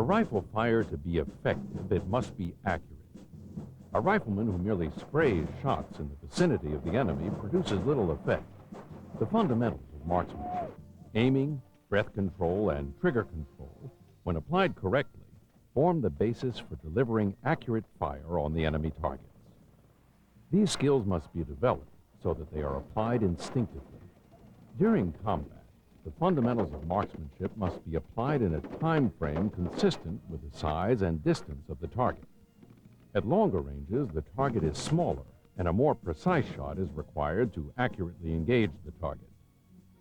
rifle fire to be effective, it must be accurate. A rifleman who merely sprays shots in the vicinity of the enemy produces little effect. The fundamentals of marksmanship, aiming, breath control, and trigger control, when applied correctly, form the basis for delivering accurate fire on the enemy targets. These skills must be developed so that they are applied instinctively. During combat, the fundamentals of marksmanship must be applied in a time frame consistent with the size and distance of the target. At longer ranges, the target is smaller, and a more precise shot is required to accurately engage the target.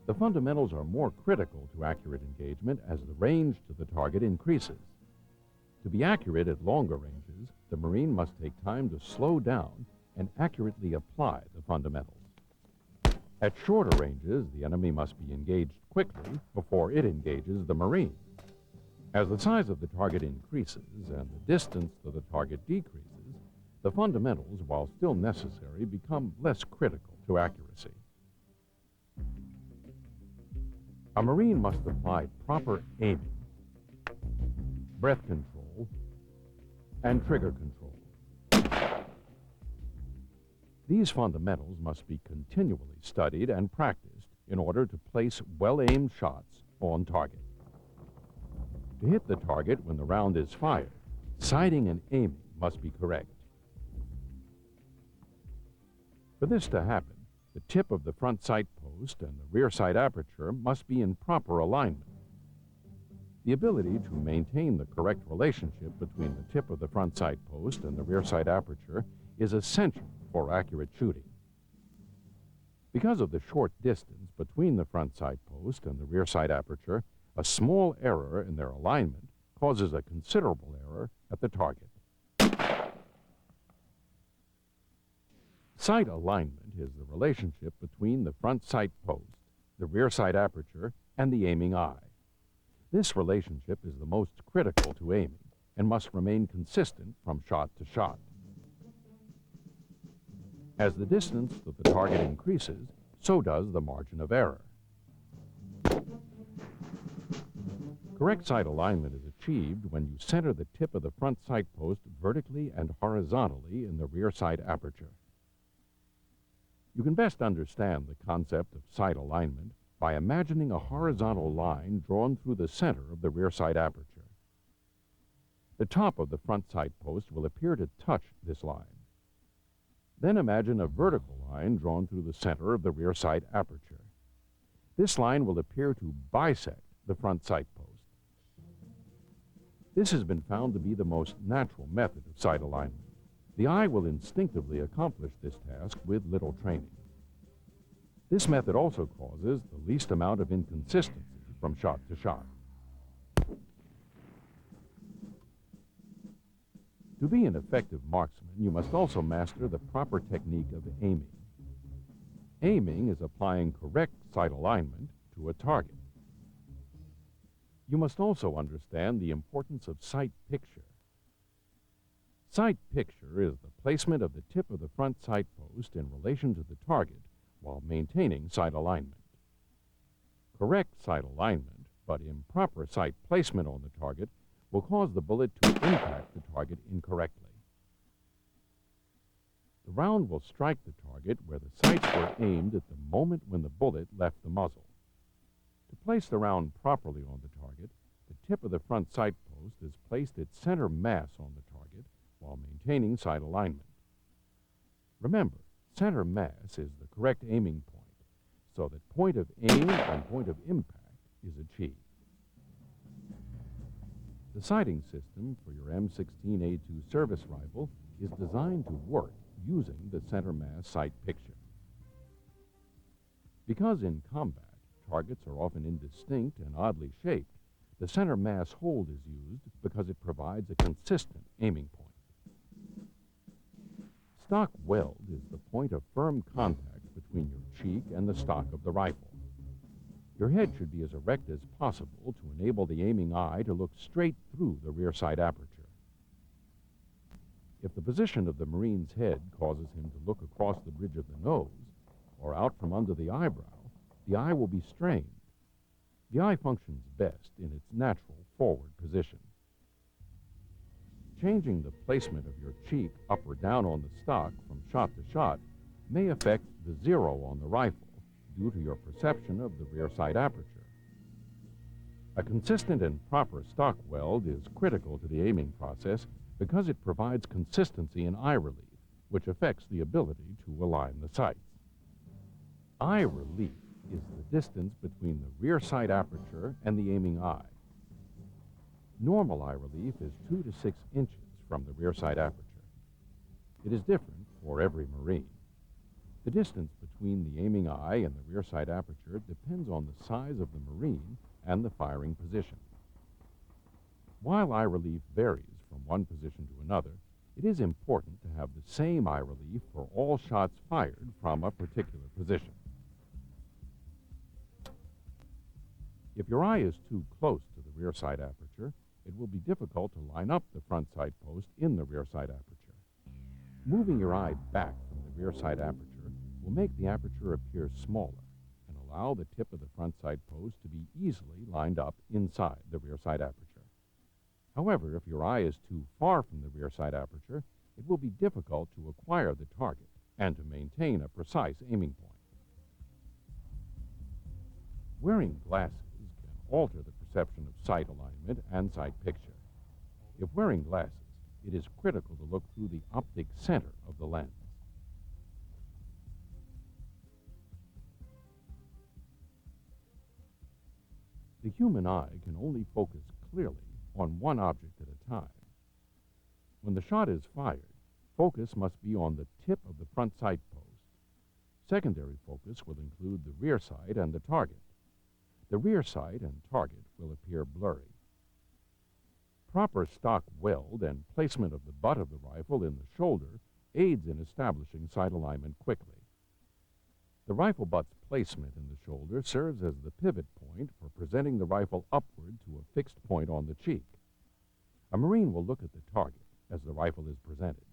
The fundamentals are more critical to accurate engagement as the range to the target increases. To be accurate at longer ranges, the Marine must take time to slow down and accurately apply the fundamentals. At shorter ranges, the enemy must be engaged quickly before it engages the Marine. As the size of the target increases and the distance to the target decreases, the fundamentals, while still necessary, become less critical to accuracy. A Marine must apply proper aiming, breath control, and trigger control. These fundamentals must be continually studied and practiced in order to place well-aimed shots on target. To hit the target when the round is fired, sighting and aiming must be correct. For this to happen, the tip of the front sight post and the rear sight aperture must be in proper alignment. The ability to maintain the correct relationship between the tip of the front sight post and the rear sight aperture is essential for accurate shooting. Because of the short distance between the front sight post and the rear sight aperture, a small error in their alignment causes a considerable error at the target. Sight alignment is the relationship between the front sight post, the rear sight aperture, and the aiming eye. This relationship is the most critical to aiming and must remain consistent from shot to shot. As the distance to the target increases, so does the margin of error. Correct sight alignment is achieved when you center the tip of the front sight post vertically and horizontally in the rear sight aperture. You can best understand the concept of sight alignment by imagining a horizontal line drawn through the center of the rear sight aperture. The top of the front sight post will appear to touch this line. Then imagine a vertical line drawn through the center of the rear sight aperture. This line will appear to bisect the front sight post. This has been found to be the most natural method of sight alignment. The eye will instinctively accomplish this task with little training. This method also causes the least amount of inconsistency from shot to shot. To be an effective marksman, you must also master the proper technique of aiming. Aiming is applying correct sight alignment to a target. You must also understand the importance of sight picture. Sight picture is the placement of the tip of the front sight post in relation to the target while maintaining sight alignment. Correct sight alignment, but improper sight placement on the target will cause the bullet to impact the target incorrectly. The round will strike the target where the sights were aimed at the moment when the bullet left the muzzle. To place the round properly on the target, the tip of the front sight post is placed at center mass on the target while maintaining sight alignment. Remember, center mass is the correct aiming point, so that point of aim and point of impact is achieved. The sighting system for your M16A2 service rifle is designed to work using the center mass sight picture. Because in combat, targets are often indistinct and oddly shaped, the center mass hold is used because it provides a consistent aiming point. Stock weld is the point of firm contact between your cheek and the stock of the rifle. Your head should be as erect as possible to enable the aiming eye to look straight through the rear sight aperture. If the position of the Marine's head causes him to look across the bridge of the nose or out from under the eyebrow, the eye will be strained. The eye functions best in its natural forward position. changing the placement of your cheek up or down on the stock from shot to shot may affect the zero on the rifle due to your perception of the rear sight aperture. A consistent and proper stock weld is critical to the aiming process because it provides consistency in eye relief, which affects the ability to align the sights. Eye relief is the distance between the rear sight aperture and the aiming eye. Normal eye relief is 2 to 6 inches from the rear sight aperture. It is different for every Marine. The distance between the aiming eye and the rear sight aperture depends on the size of the Marine and the firing position. While eye relief varies from one position to another, it is important to have the same eye relief for all shots fired from a particular position. If your eye is too close to the rear sight aperture, it will be difficult to line up the front sight post in the rear sight aperture. Moving your eye back from the rear sight aperture will make the aperture appear smaller and allow the tip of the front sight post to be easily lined up inside the rear sight aperture. However, if your eye is too far from the rear sight aperture, it will be difficult to acquire the target and to maintain a precise aiming point. Wearing glasses can alter the perception of sight alignment and sight picture. If wearing glasses, it is critical to look through the optic center of the lens. The human eye can only focus clearly on one object at a time. When the shot is fired, focus must be on the tip of the front sight post. Secondary focus will include the rear sight and the target. The rear sight and target will appear blurry. Proper stock weld and placement of the butt of the rifle in the shoulder aids in establishing sight alignment quickly. The rifle butt's placement in the shoulder serves as the pivot point for presenting the rifle upward to a fixed point on the cheek. A Marine will look at the target as the rifle is presented.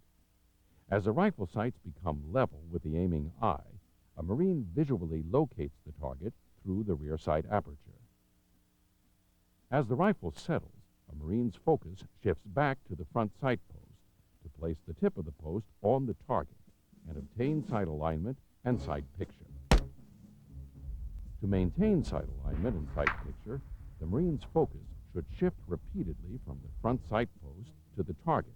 As the rifle sights become level with the aiming eye, a Marine visually locates the target through the rear sight aperture. As the rifle settles, a Marine's focus shifts back to the front sight post to place the tip of the post on the target and obtain sight alignment and sight picture. To maintain sight alignment and sight picture, the Marine's focus should shift repeatedly from the front sight post to the target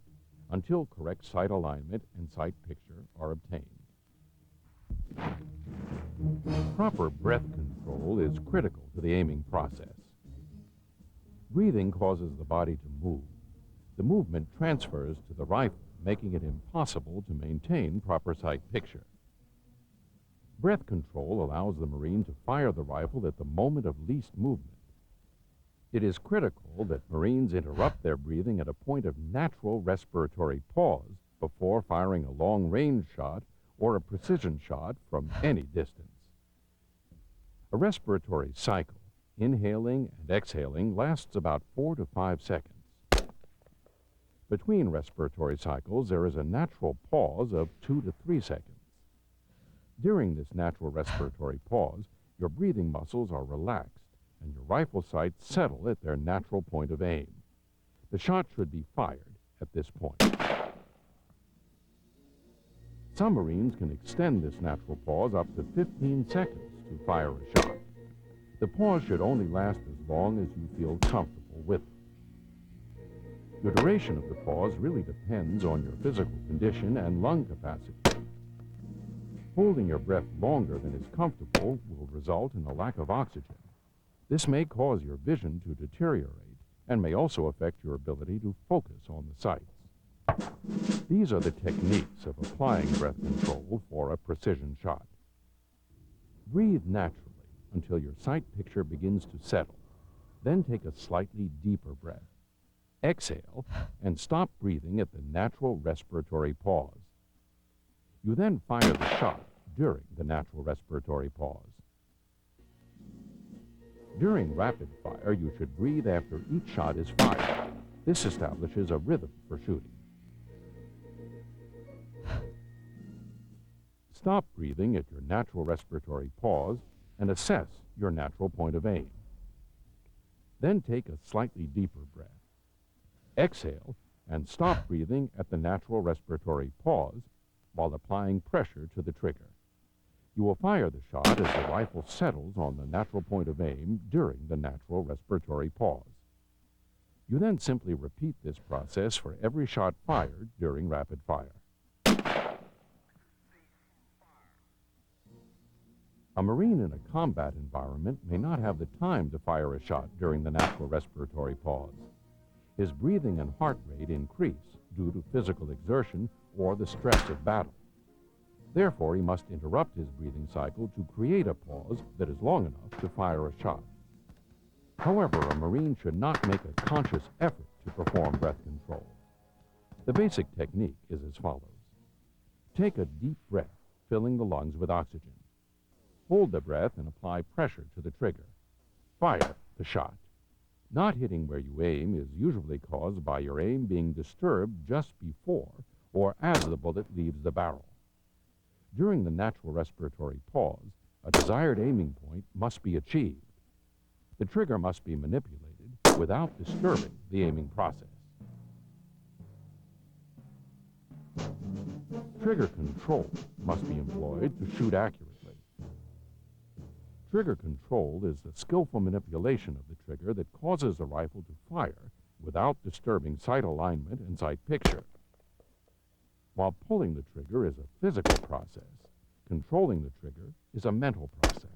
until correct sight alignment and sight picture are obtained. Proper breath control is critical to the aiming process. Breathing causes the body to move. The movement transfers to the rifle, making it impossible to maintain proper sight picture. Breath control allows the Marine to fire the rifle at the moment of least movement. It is critical that Marines interrupt their breathing at a point of natural respiratory pause before firing a long-range shot or a precision shot from any distance. A respiratory cycle, inhaling and exhaling, lasts about 4 to 5 seconds. Between respiratory cycles, there is a natural pause of 2 to 3 seconds. During this natural respiratory pause, your breathing muscles are relaxed and your rifle sights settle at their natural point of aim. The shot should be fired at this point. Some Marines can extend this natural pause up to 15 seconds to fire a shot. The pause should only last as long as you feel comfortable with it. The duration of the pause really depends on your physical condition and lung capacity. Holding your breath longer than is comfortable will result in a lack of oxygen. This may cause your vision to deteriorate and may also affect your ability to focus on the sights. These are the techniques of applying breath control for a precision shot. Breathe naturally until your sight picture begins to settle. Then take a slightly deeper breath. Exhale and stop breathing at the natural respiratory pause. You then fire the shot during the natural respiratory pause. During rapid fire, you should breathe after each shot is fired. This establishes a rhythm for shooting. Stop breathing at your natural respiratory pause and assess your natural point of aim. Then take a slightly deeper breath. Exhale and stop breathing at the natural respiratory pause while applying pressure to the trigger. You will fire the shot as the rifle settles on the natural point of aim during the natural respiratory pause. You then simply repeat this process for every shot fired during rapid fire. A Marine in a combat environment may not have the time to fire a shot during the natural respiratory pause. His breathing and heart rate increase due to physical exertion or the stress of battle. Therefore, he must interrupt his breathing cycle to create a pause that is long enough to fire a shot. However, a Marine should not make a conscious effort to perform breath control. The basic technique is as follows. Take a deep breath, filling the lungs with oxygen. Hold the breath and apply pressure to the trigger. Fire the shot. Not hitting where you aim is usually caused by your aim being disturbed just before or as the bullet leaves the barrel. During the natural respiratory pause, a desired aiming point must be achieved. The trigger must be manipulated without disturbing the aiming process. Trigger control must be employed to shoot accurately. Trigger control is the skillful manipulation of the trigger that causes the rifle to fire without disturbing sight alignment and sight picture. While pulling the trigger is a physical process, controlling the trigger is a mental process.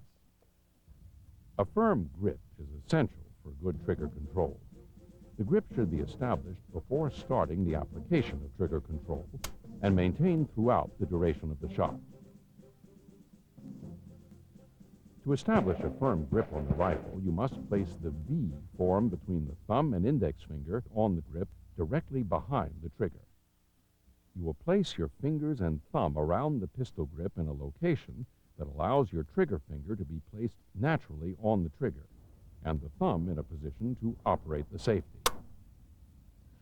A firm grip is essential for good trigger control. The grip should be established before starting the application of trigger control and maintained throughout the duration of the shot. To establish a firm grip on the rifle, you must place the V formed between the thumb and index finger on the grip directly behind the trigger. You will place your fingers and thumb around the pistol grip in a location that allows your trigger finger to be placed naturally on the trigger, and the thumb in a position to operate the safety.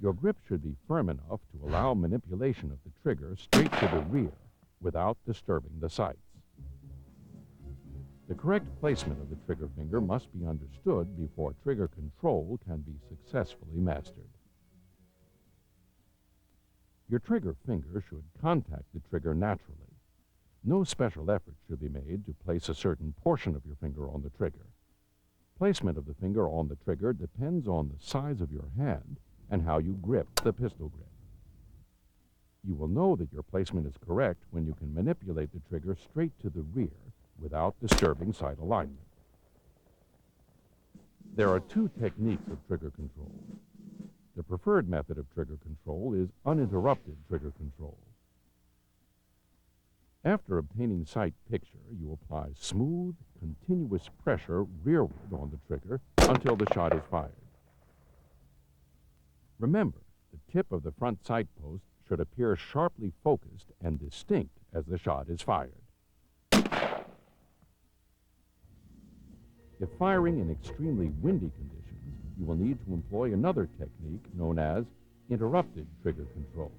Your grip should be firm enough to allow manipulation of the trigger straight to the rear without disturbing the sights. The correct placement of the trigger finger must be understood before trigger control can be successfully mastered. Your trigger finger should contact the trigger naturally. No special effort should be made to place a certain portion of your finger on the trigger. Placement of the finger on the trigger depends on the size of your hand and how you grip the pistol grip. You will know that your placement is correct when you can manipulate the trigger straight to the rear without disturbing sight alignment. There are two techniques of trigger control. The preferred method of trigger control is uninterrupted trigger control. After obtaining sight picture, you apply smooth, continuous pressure rearward on the trigger until the shot is fired. Remember, the tip of the front sight post should appear sharply focused and distinct as the shot is fired. If firing in extremely windy conditions, you will need to employ another technique known as interrupted trigger control.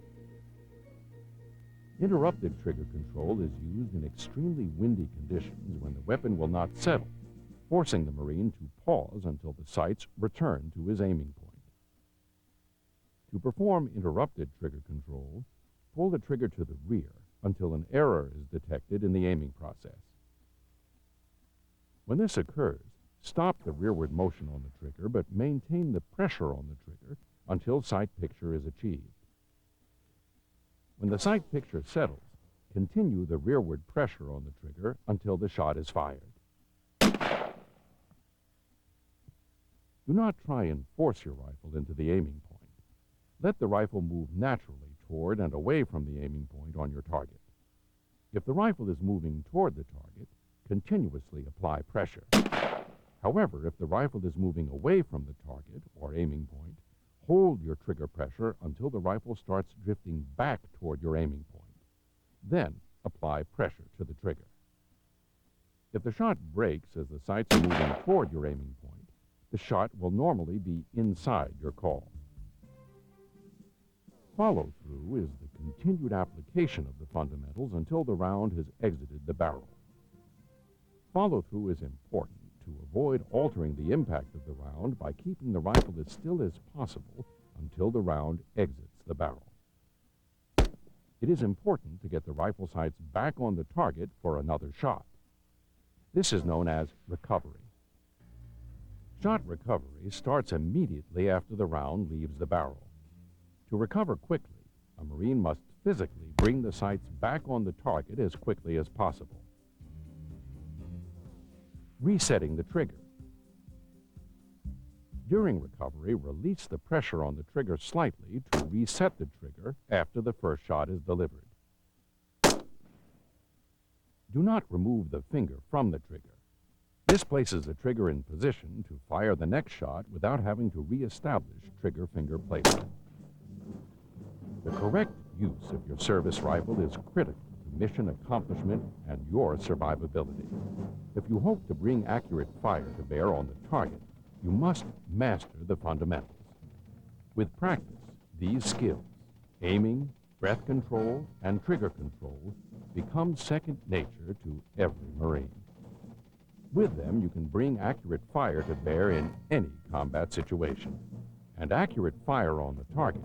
Interrupted trigger control is used in extremely windy conditions when the weapon will not settle, forcing the Marine to pause until the sights return to his aiming point. To perform interrupted trigger control, pull the trigger to the rear until an error is detected in the aiming process. When this occurs, stop the rearward motion on the trigger, but maintain the pressure on the trigger until sight picture is achieved. When the sight picture settles, continue the rearward pressure on the trigger until the shot is fired. Do not try and force your rifle into the aiming point. Let the rifle move naturally toward and away from the aiming point on your target. If the rifle is moving toward the target, continuously apply pressure. However, if the rifle is moving away from the target or aiming point, hold your trigger pressure until the rifle starts drifting back toward your aiming point. Then apply pressure to the trigger. If the shot breaks as the sights are moving toward your aiming point, the shot will normally be inside your call. Follow-through is the continued application of the fundamentals until the round has exited the barrel. Follow-through is important to avoid altering the impact of the round by keeping the rifle as still as possible until the round exits the barrel. It is important to get the rifle sights back on the target for another shot. This is known as recovery. Shot recovery starts immediately after the round leaves the barrel. To recover quickly, a Marine must physically bring the sights back on the target as quickly as possible. Resetting the trigger. During recovery, release the pressure on the trigger slightly to reset the trigger after the first shot is delivered. Do not remove the finger from the trigger. This places the trigger in position to fire the next shot without having to re-establish trigger finger placement. The correct use of your service rifle is critical to mission accomplishment and your survivability. If you hope to bring accurate fire to bear on the target, you must master the fundamentals. With practice, these skills, aiming, breath control, and trigger control, become second nature to every Marine. With them, you can bring accurate fire to bear in any combat situation. And accurate fire on the target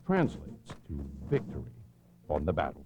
translates to victory on the battlefield.